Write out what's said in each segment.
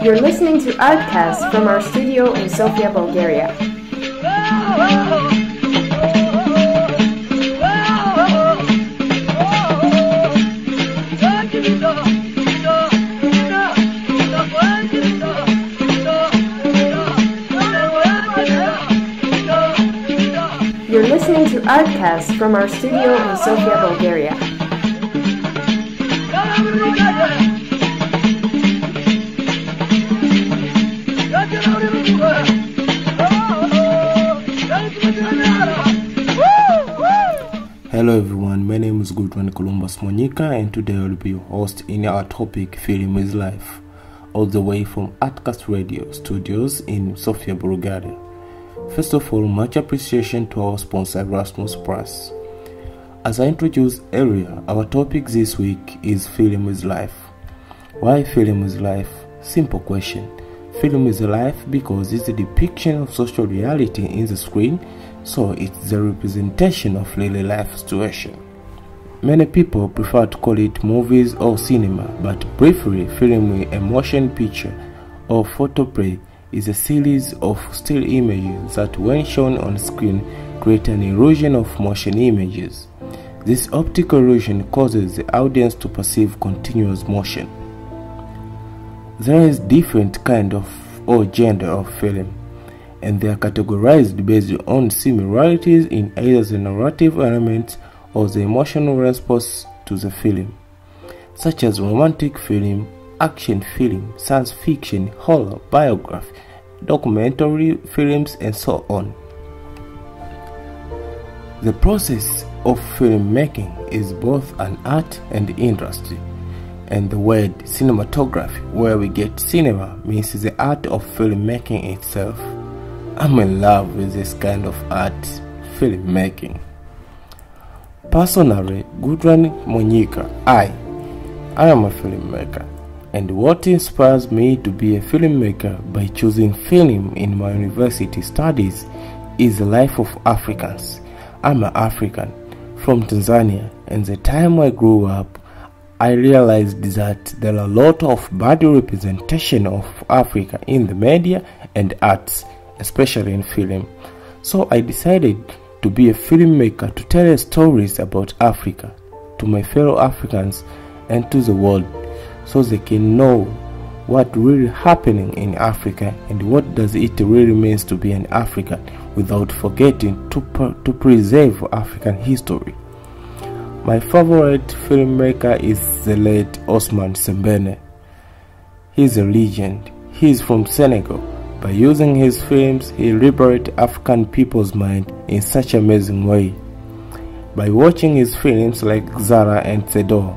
You're listening to ARTCAST from our studio in Sofia, Bulgaria. You're listening to ARTCAST from our studio in Sofia, Bulgaria. Hello everyone, my name is Gudrun Columbus Monica, and today I will be your host in our topic Film is Life, all the way from ARTCAST Radio Studios in Sofia, Bulgaria. First of all, much appreciation to our sponsor Erasmus Press. As I introduced earlier, our topic this week is Film is Life. Why Film is Life? Simple question. Film is life because it's a depiction of social reality in the screen, so it's the representation of real life situation. Many people prefer to call it movies or cinema, but briefly, film, a motion picture or photoplay is a series of still images that, when shown on screen, create an illusion of motion images. This optical illusion causes the audience to perceive continuous motion. There is different kind of or genre of film, and they are categorized based on similarities in either the narrative elements or the emotional response to the film, such as romantic film, action film, science fiction, horror, biography, documentary films, and so on. The process of filmmaking is both an art and industry, and the word cinematography, where we get cinema, means the art of filmmaking itself. I'm in love with this kind of art, filmmaking. Personally, Gudrun Monica, I am a filmmaker, and what inspires me to be a filmmaker by choosing film in my university studies is the life of Africans. I'm an African from Tanzania, and the time I grew up, I realized that there are a lot of bad representation of Africa in the media and arts, especially in film. So I decided to be a filmmaker to tell stories about Africa to my fellow Africans and to the world, so they can know what really happening in Africa and what does it really means to be an African, without forgetting to preserve African history. My favorite filmmaker is the late Osman Sembene. He's a legend. He's from Senegal. By using his films, he liberates African people's mind in such an amazing way. By watching his films like Zara and Sedor,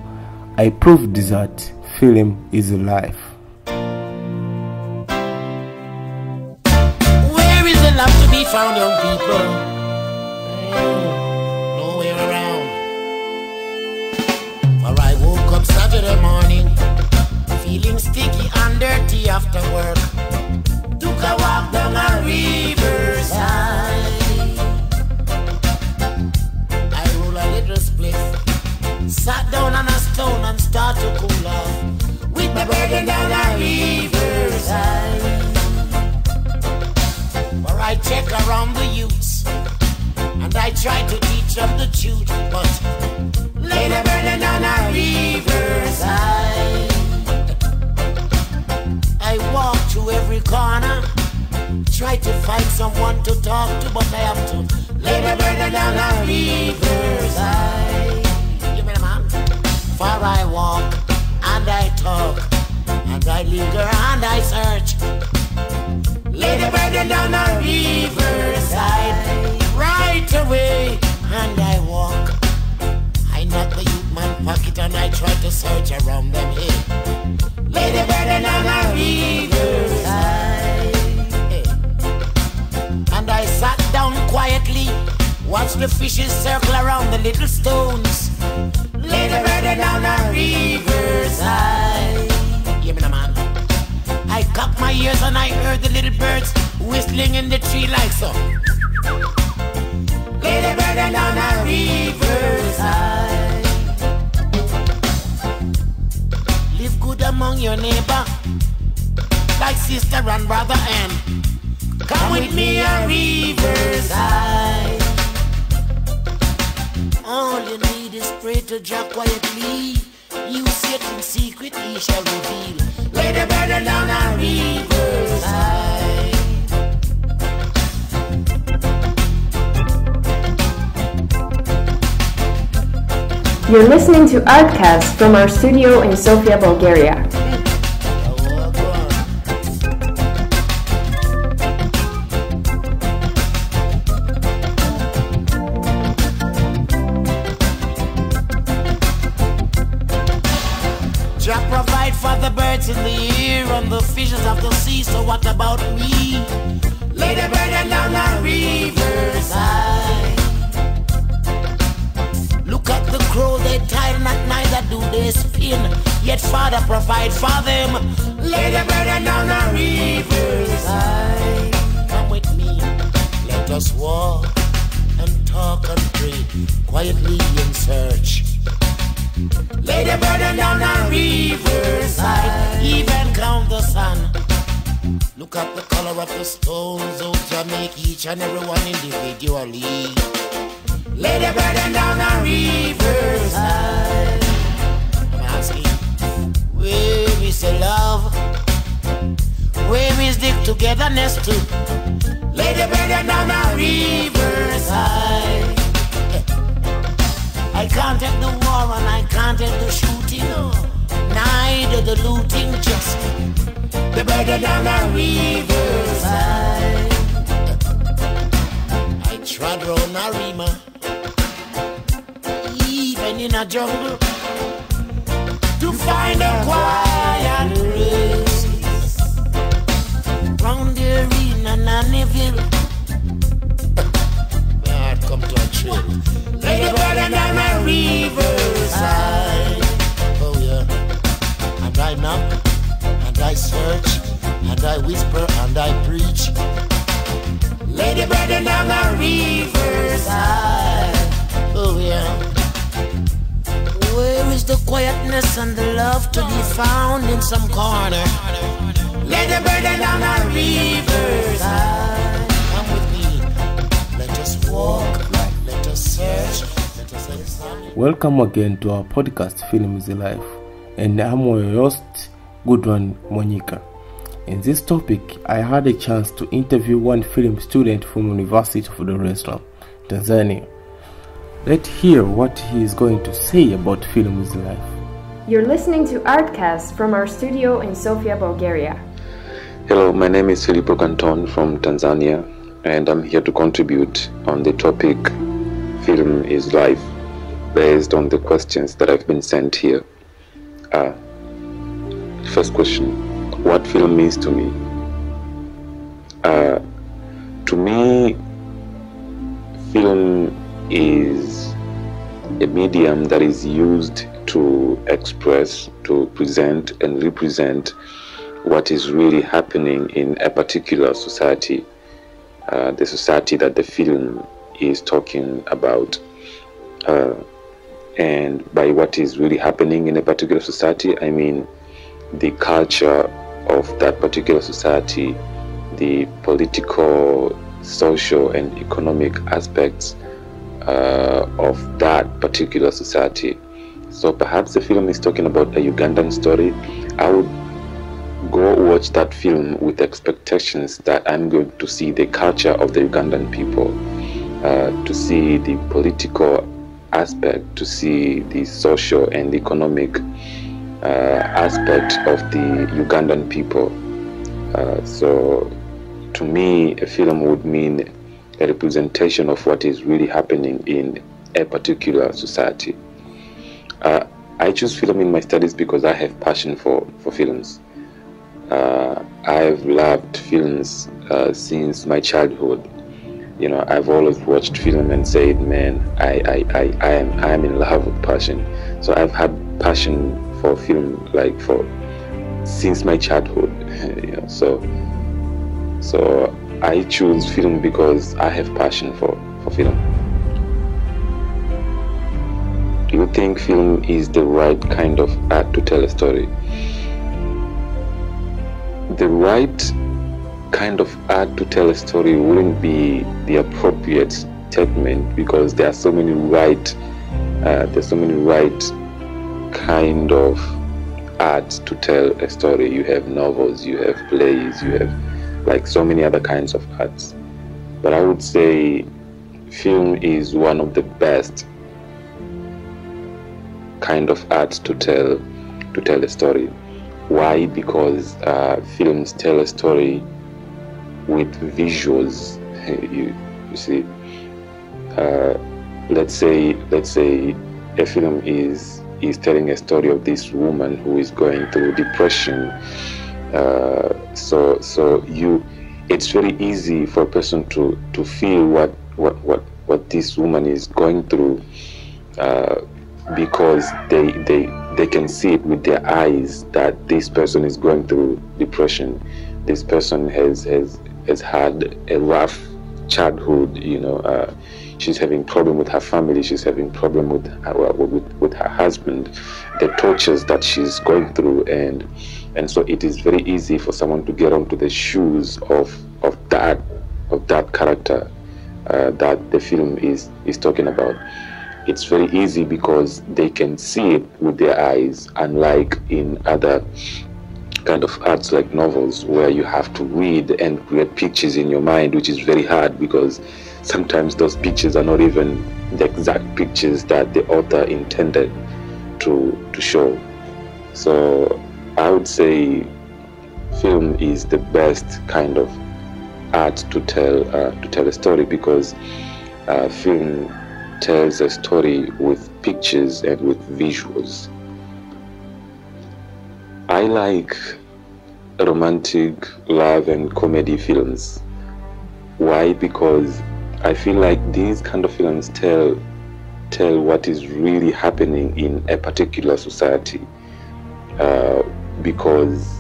I proved that film is life. Where is the love to be found, young people? Nowhere around. For I woke up Saturday morning, feeling sticky and dirty after work. Took a walk down a riverside. I roll a little spliff, sat down on a stone and start to cool off, with my burden down a riverside. For I check around the youths, and I try to teach them the truth, but lay the burden down a riverside. I walk through every corner, try to find someone to talk to, but I have to lay the burden down a riverside. Give me the man. For I walk and I talk, and I linger and I search. Lay the burden down a riverside. Right away and I walk. I knock the youth man pocket and I try to search around them here. Lay the burden down a riverside. And I sat down quietly, watched the fishes circle around the little stones. Lay the burden down a riverside. Give me the man. I cocked my ears and I heard the little birds whistling in the tree like so. Lay the burden down a riverside. Live good among your neighbor, like sister and brother and come with me a riverside. All you need is pray to Jah quietly. You sit in secret, he shall reveal. Lay the burden down a riverside. You're listening to ARTCAST from our studio in Sofia, Bulgaria. Jah provide for the birds in the air and the fishes of the sea. So what about me? Lay the burden down the riverside. Look at the crow, they tire not neither do they spin. Yet Father provide for them. Lay the burden down the riverside. Come with me, let us walk and talk and pray quietly in search. Lay the burden down the riverside, even count the sun. Look at the color of the stones, oh Jah make each and every one individually. Lay the burden down the riverside. I'm asking, where is the love? Where is the togetherness too? Lay the burden down the riverside. I can't take the war and I can't take the shooting, no. Neither the looting, just the burden down the riverside. I trod round a rima, even in a jungle, to find a quiet place. Round the arena, Nannyville, my heart come to a chill. Lay the burden down the riverside. Oh yeah. And I knock, and I search, and I whisper, and I preach. Lay the burden down the riverside. Oh yeah. Where is the quietness and the love to be found in some corner? Lay the burden down the riverside. Come with me, let us walk. Welcome again to our podcast Film is Life, and I'm your host Goodwan Mwanyika. In this topic, I had a chance to interview one film student from University of Dar es Salaam, Tanzania. Let's hear what he is going to say about Film is Life. You're listening to ARTCAST from our studio in Sofia, Bulgaria. Hello, my name is Filippo Canton from Tanzania, and I'm here to contribute on the topic Film is Life, based on the questions that have been sent here. First question, what film means to me? To me, film is a medium that is used to express, to present and represent what is really happening in a particular society, the society that the film is talking about. And by what is really happening in a particular society, I mean the culture of that particular society, the political, social and economic aspects of that particular society. So perhaps the film is talking about a Ugandan story. I would go watch that film with expectations that I'm going to see the culture of the Ugandan people, to see the political aspect, to see the social and economic aspect of the Ugandan people. So to me, a film would mean a representation of what is really happening in a particular society. I choose film in my studies because I have passion for films. I've loved films since my childhood. You know, I've always watched film and said, man, I am in love with passion. So I've had passion for film since my childhood. You know, so I choose film because I have passion for film. Do you think film is the right kind of art to tell a story? the right kind of art to tell a story wouldn't be the appropriate statement, because there are so many right kind of art to tell a story. You have novels, you have plays, you have like so many other kinds of arts. But I would say film is one of the best kind of art to tell a story. Why? Because films tell a story with visuals. You see, let's say a film is telling a story of this woman who is going through depression. So it's very easy for a person to feel what this woman is going through, because they can see it with their eyes that this person is going through depression. This person has had a rough childhood. She's having problem with her family. She's having problem with her husband. The tortures that she's going through, and so it is very easy for someone to get onto the shoes of that character that the film is talking about. It's very easy because they can see it with their eyes, unlike in other kind of arts like novels, where you have to read and create pictures in your mind, which is very hard, because sometimes those pictures are not even the exact pictures that the author intended to show. So I would say film is the best kind of art to tell a story, because film tells a story with pictures and with visuals. I like romantic, love and comedy films. Why? Because I feel like these kind of films tell what is really happening in a particular society, because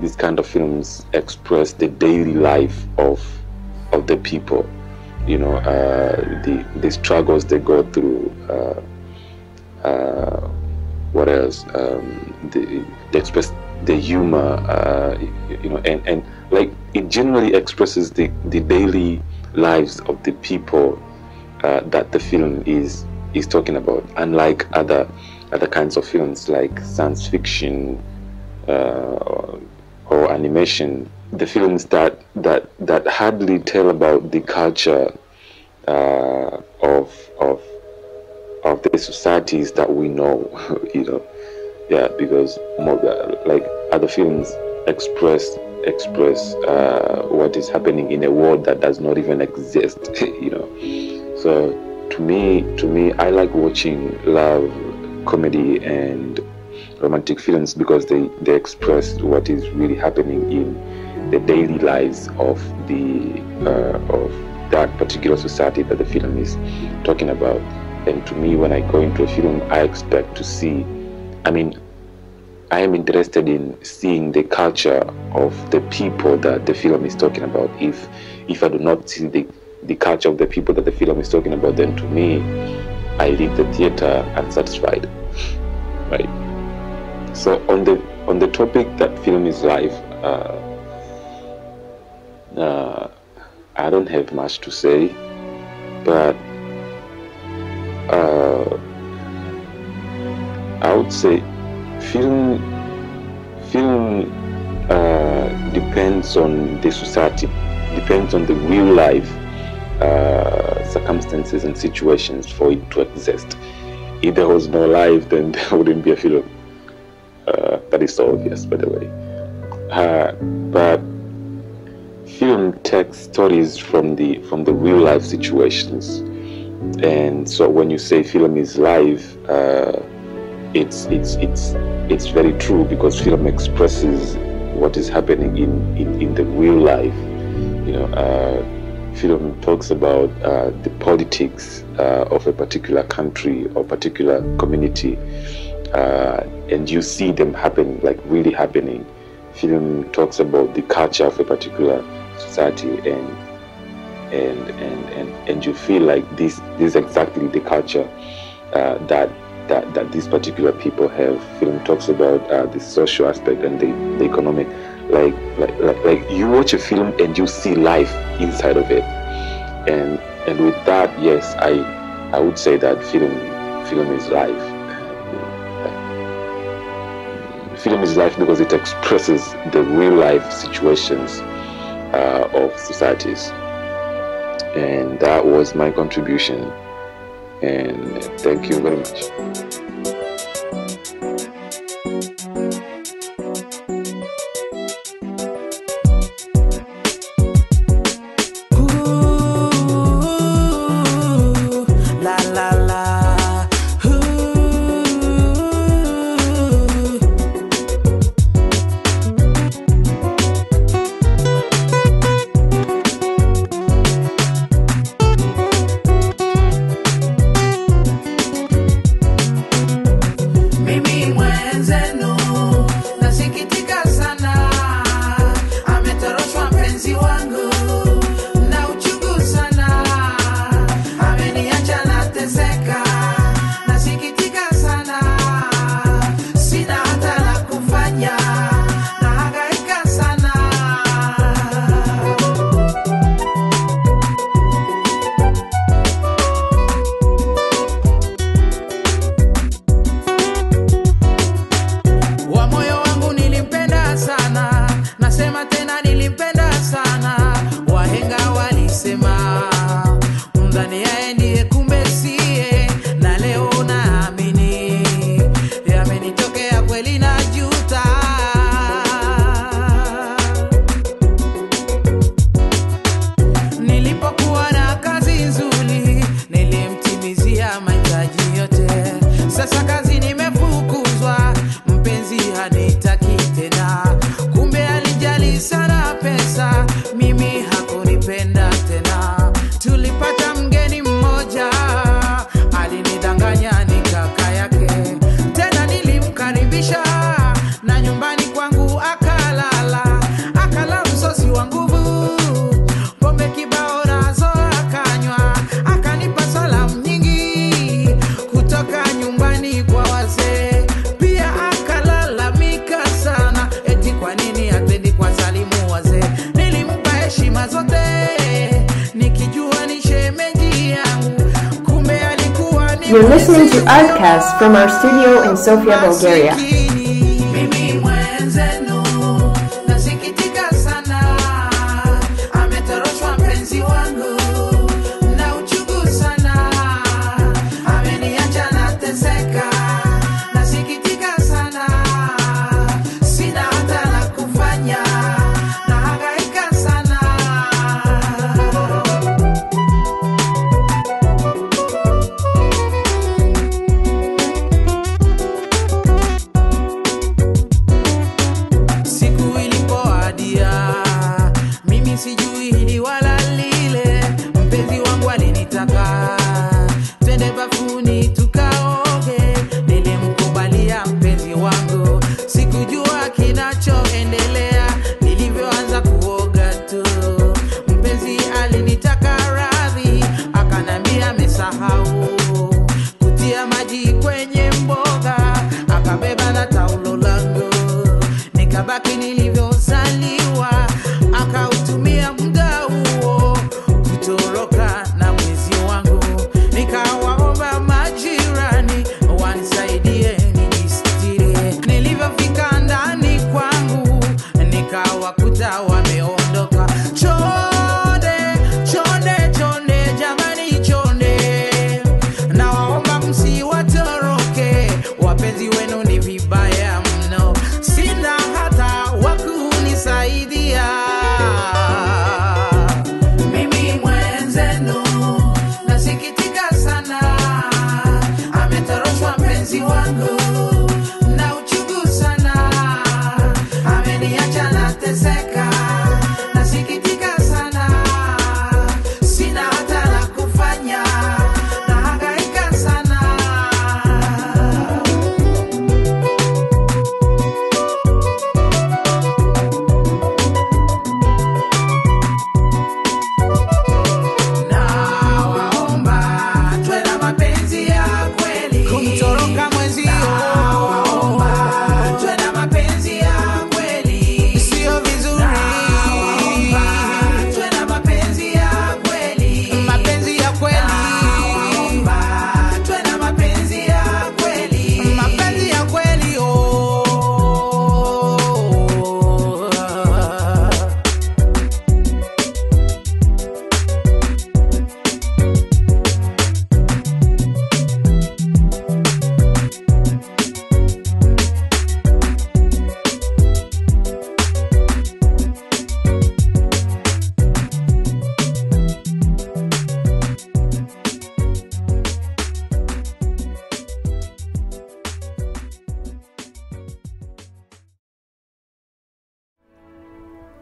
these kind of films express the daily life of the people. The struggles they go through. What else? They express the humor, and like it generally expresses the daily lives of the people that the film is talking about. Unlike other kinds of films like science fiction or animation, the films that hardly tell about the culture of the societies that we know, because like other films express what is happening in a world that does not even exist, So to me, I like watching love, comedy, and romantic films because they express what is really happening in the daily lives of of that particular society that the film is talking about. And to me, when I go into a film, I expect to see, I am interested in seeing the culture of the people that the film is talking about. If I do not see the culture of the people that the film is talking about, then to me, I leave the theater unsatisfied, right? So on the topic that film is life, I don't have much to say, but I would say film depends on the society, depends on the real life circumstances and situations for it to exist. If there was no life, then there wouldn't be a film. That is so obvious, by the way. But film takes stories from the real life situations, and so when you say film is live, it's very true, because film expresses what is happening in the real life. Film talks about the politics of a particular country or particular community, and you see them happen, like really happening. Film talks about the culture of a particular society, and you feel like this is exactly the culture that these particular people have. Film talks about the social aspect and the economic like you watch a film and you see life inside of it, and with that, yes, I would say that film is life. Film is life because it expresses the real life situations of societies, and that was my contribution, and thank you very much. You're listening to ARTCAST from our studio in Sofia, Bulgaria. Nikabaki nilivyozaliwa, akautumia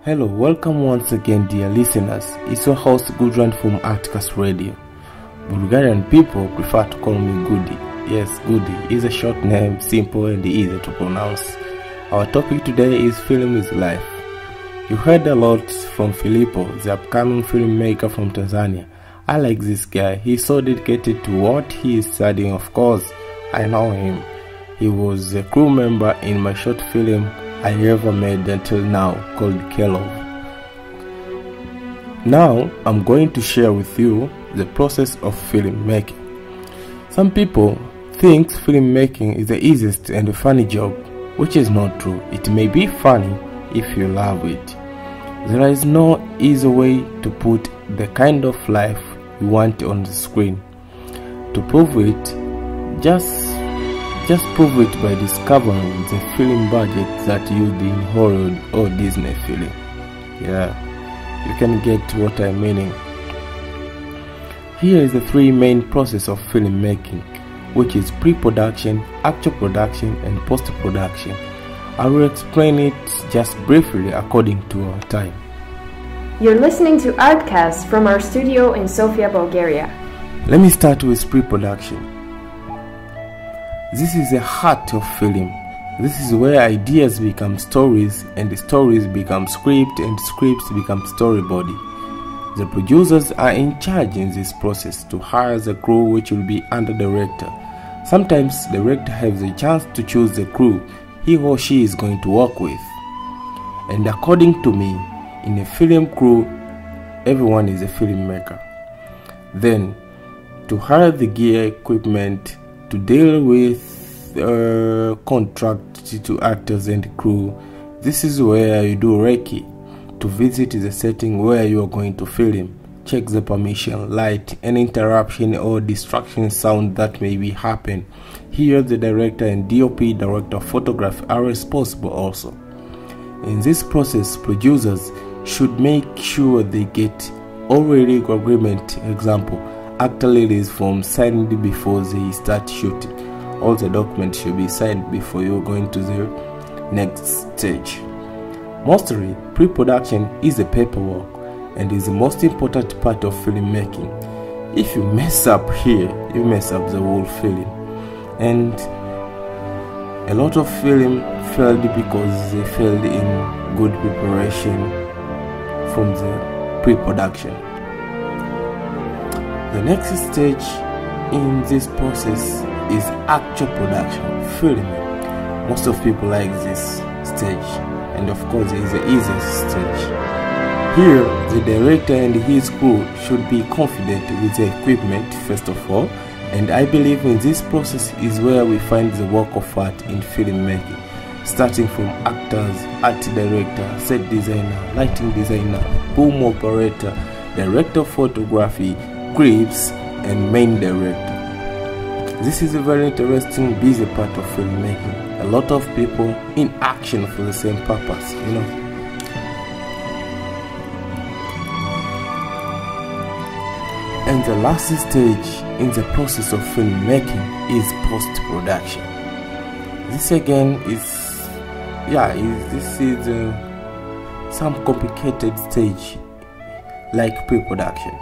Hello, welcome once again, dear listeners. It's your host Goodrun from ARTCAST Radio. Bulgarian people prefer to call me Goody. Yes, Goody is a short name, simple and easy to pronounce. Our topic today is Film is Life. You heard a lot from Filippo, the upcoming filmmaker from Tanzania. I like this guy. He's so dedicated to what he is studying. Of course, I know him. He was a crew member in my short film I ever made until now called Kelov. Now, I'm going to share with you the process of filmmaking. Some people think filmmaking is the easiest and funny job, which is not true. It may be funny if you love it. There is no easy way to put the kind of life you want on the screen. To prove it, just prove it by discovering the film budget that used in Hollywood or Disney film. Yeah, you can get what I'm meaning. Here is the three main process of filmmaking, which is pre-production, actual production, and post-production. I will explain it just briefly according to our time. You're listening to ARTCAST from our studio in Sofia, Bulgaria. Let me start with pre-production. This is the heart of film. This is where ideas become stories, and the stories become script, and scripts become storyboard. The producers are in charge in this process to hire the crew, which will be under director. Sometimes the director has a chance to choose the crew he or she is going to work with. And according to me, in a film crew, everyone is a filmmaker. Then, to hire the gear, equipment, to deal with contract to actors and crew, this is where you do recce. To visit the setting where you are going to film, check the permission, light, any interruption or distraction sound that may be happen. Here the director and DOP, director of photography, are responsible also. In this process, producers should make sure they get all legal agreement, example, actor release form signed before they start shooting. All the documents should be signed before you're going to the next stage. Mostly, pre-production is the paperwork and is the most important part of filmmaking. If you mess up here, you mess up the whole film. And a lot of film failed because they failed in good preparation from the pre-production. The next stage in this process is actual production, filming. Most of people like this stage, and of course it is the easiest stage. Here, the director and his crew should be confident with the equipment first of all, and I believe in this process is where we find the work of art in filmmaking, starting from actors, art director, set designer, lighting designer, boom operator, director of photography, grips, and main director. This is a very interesting, busy part of filmmaking. A lot of people in action for the same purpose, you know. And the last stage in the process of filmmaking is post-production. This again is, some complicated stage like pre-production.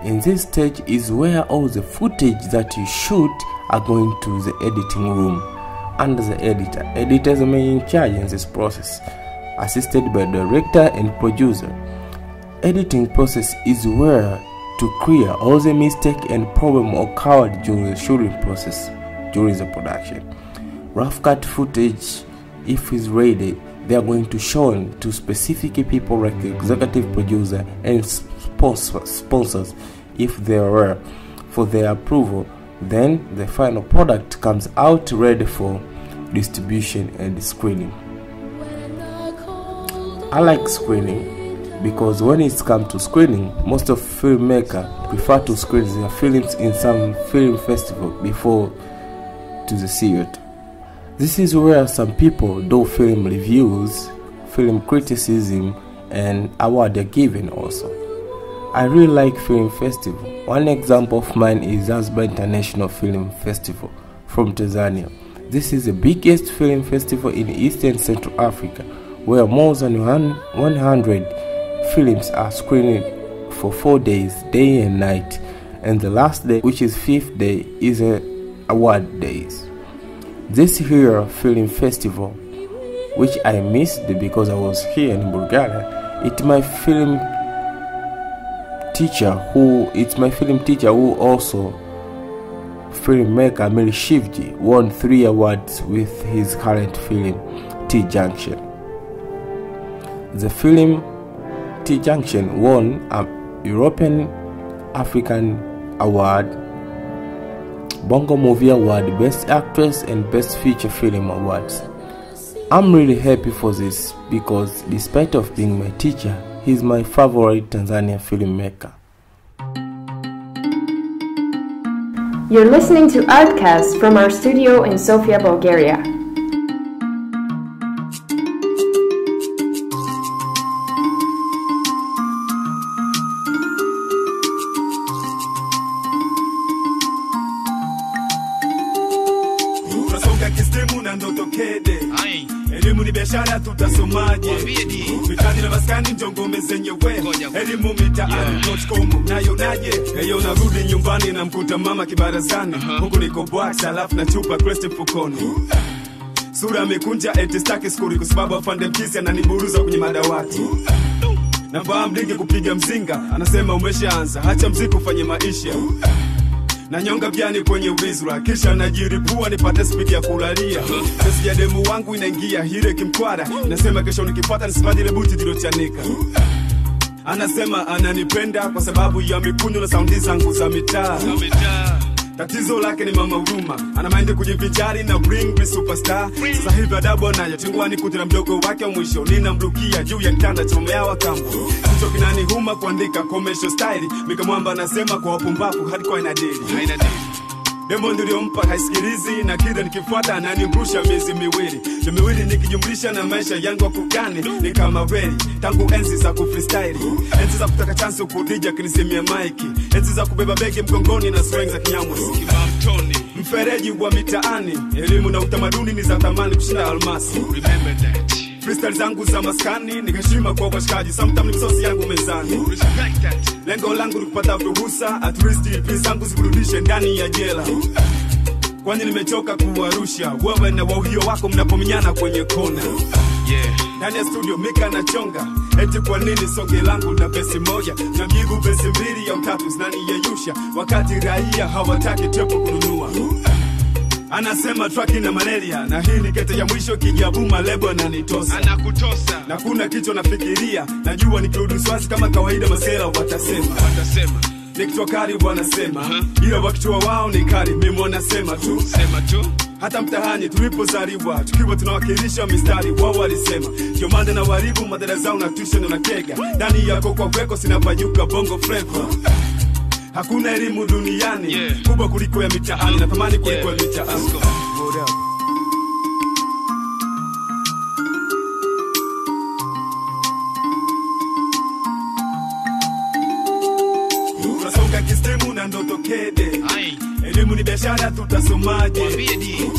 In this stage is where all the footage that you shoot are going to the editing room under the editor. Editors are in charge in this process, assisted by director and producer. Editing process is where to clear all the mistake and problem occurred during the shooting process, during the production. Rough cut footage, if it's ready, they are going to show to specific people like the executive producer and sponsors if there were for their approval. Then the final product comes out ready for distribution and screening. I like screening because when it's come to screening, most of filmmakers prefer to screen their films in some film festival before to the theater. This is where some people do film reviews, film criticism, and award are given also. I really like film festival. One example of mine is Zanzibar International Film Festival from Tanzania. This is the biggest film festival in East and Central Africa, where more than 100 films are screened for 4 days, day and night, and the last day, which is 5th day, is award days. This here film festival, which I missed because I was here in Bulgaria, it's my film teacher who also filmmaker Amir Shivji won 3 awards with his current film T-Junction. The film T-Junction won a European African Award, Bongo Movie Award, Best Actress and Best Feature Film Awards. I'm really happy for this because despite of being my teacher, he's my favorite Tanzanian filmmaker. You're listening to ARTCAST from our studio in Sofia, Bulgaria. Elimu ni biashara tutasomaje? Mitani na maskani njongome zenyewe. Elimu mitaani.com nayo naje. Heyo narudi nyumbani na mkuta mama kibarazani. Huku niko box alafu na chupa crest mfukoni. Sura amekunja eti staki skuri kwa sababu afande mkisi ananiburuza kwenye madawati. Nafahamu ligi kupiga mzinga, anasema umeshaanza, hacha mziki ufanye maisha. Na nyonga vyani kwenye wizra, kisha najiripua nipate speed ya kulalia. Sisi ya demu wangu inaingia hile kimkwara, nasema kesho nikipata nisipati ile buti dilochanika. Anasema ananipenda kwa sababu ya mikunyo na saundi zangu za mitaa. Tatizo lake ni mama huruma, ana mind kujivinjari na bring me superstar. Sasa hivi adabu anayo, tingwani kutira mdogo wake mwisho, ninamrukia juu ya kitanda chomea wa kambo. Kicho kinani huma kuandika commercial style, Mika Mwamba anasema kwa wapumbavu hardcore inadili. Demo niliyompa haisikilizi na kila nikifuata ananirusha miezi miwili. Miwili nikijumlisha na maisha yangu kugani ni kama veli. Tangu enzi za kufreestyle, enzi za kutaka chance kudija kinisimia mic, enzi za kubeba begi mgongoni na swing za Kinyamwezi. Mfereji wa mitaani, elimu na utamaduni ni za thamani kushinda almasi. Remember that. Freestyle zangu za maskani, nikashima kwa washikaji, sometimes msosi yangu mezani. Respect that. Lengo langu ni kupata ruhusa, at least pesa zangu zikurudishe ndani ya jela. Kwani nimechoka kuwarusha, wewe na wauhio wako mnapominyana kwenye kona. Ndani ya studio Mika na chonga, eti kwa nini songe langu na besi moja, na mjibu besi mbili ya utatu zinani yeyusha, wakati raia hawataki tepo kununua. Anasema traki na malaria, na hii ni kete ya mwisho kijabuma lebo ananitosa. Anakutosa. Na kuna kicho nafikiria, najua nikirudi swasi kama kawaida masela watasema. Nikitoa kari wanasema, ila wakitua wao ni kari, mimi wanasema tu. Hata mtahani tulipozaliwa, tukiwa tunawakilisha mistari, wao walisema. Kiomanda na waribu madara zao na tuition na kega, ndani yako kwa weko sinapanyuka bongo flavor. Hakuna elimu duniani kubwa kuliko ya mitaani, na thamani kuliko ya mitaani. Tunasonga kistemu na ndoto kede. Elimu ni biashara tutasomaje?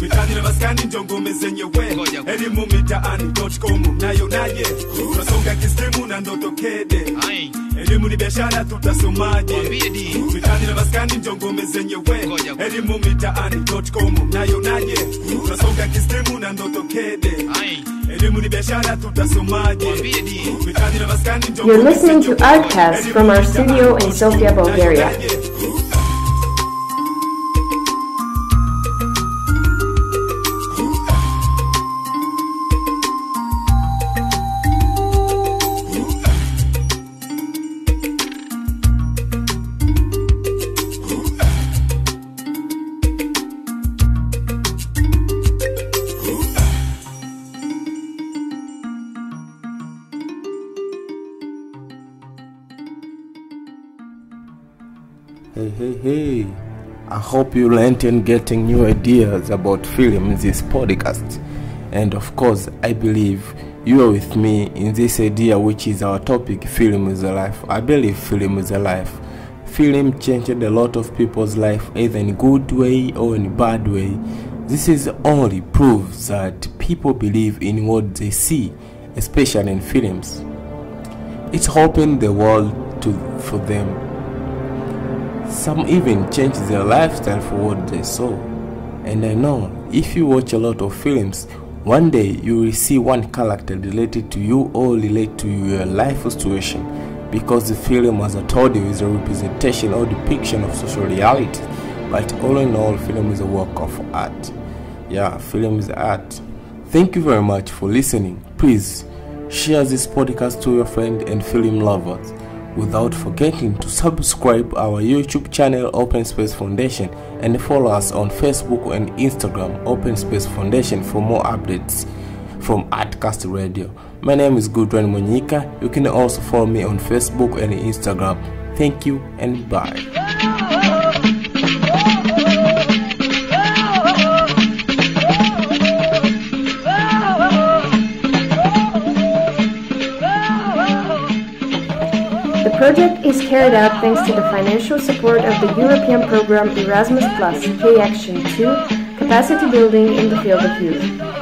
Mitani na maskani njongome zenyewe. Elimu mitaani.com nayo naje. Tunasonga kistemu na ndoto kede. Elimu ni biashara tutasomaje? Mitani na maskani njongome zenyewe. Elimu mitaani.com nayo naje. Tunasonga kistemu na ndoto kede. Elimu ni biashara tutasomaje? Mitani na maskani njongome. You're listening to ARTCAST from our studio in Sofia, Bulgaria. Hey, I hope you learned and getting new ideas about film in this podcast. And of course, I believe you are with me in this idea, which is our topic, film is a life. I believe film is a life. Film changed a lot of people's life, either in good way or in bad way. This is only proves that people believe in what they see especially in films. It's opened the world for them. Some even changed their lifestyle for what they saw. And I know if you watch a lot of films, one day you will see one character related to you or relate to your life situation, because the film, as I told you, is a representation or depiction of social reality. But all in all, film is a work of art. Yeah, film is art. Thank you very much for listening. Please share this podcast to your friends and film lovers, without forgetting to subscribe our YouTube channel Open Space Foundation and follow us on Facebook and Instagram Open Space Foundation for more updates from ARTCAST Radio. My name is Goodwin Monyika. You can also follow me on Facebook and Instagram. Thank you and bye. The project is carried out thanks to the financial support of the European program Erasmus+, K-Action 2, Capacity Building in the Field of Youth.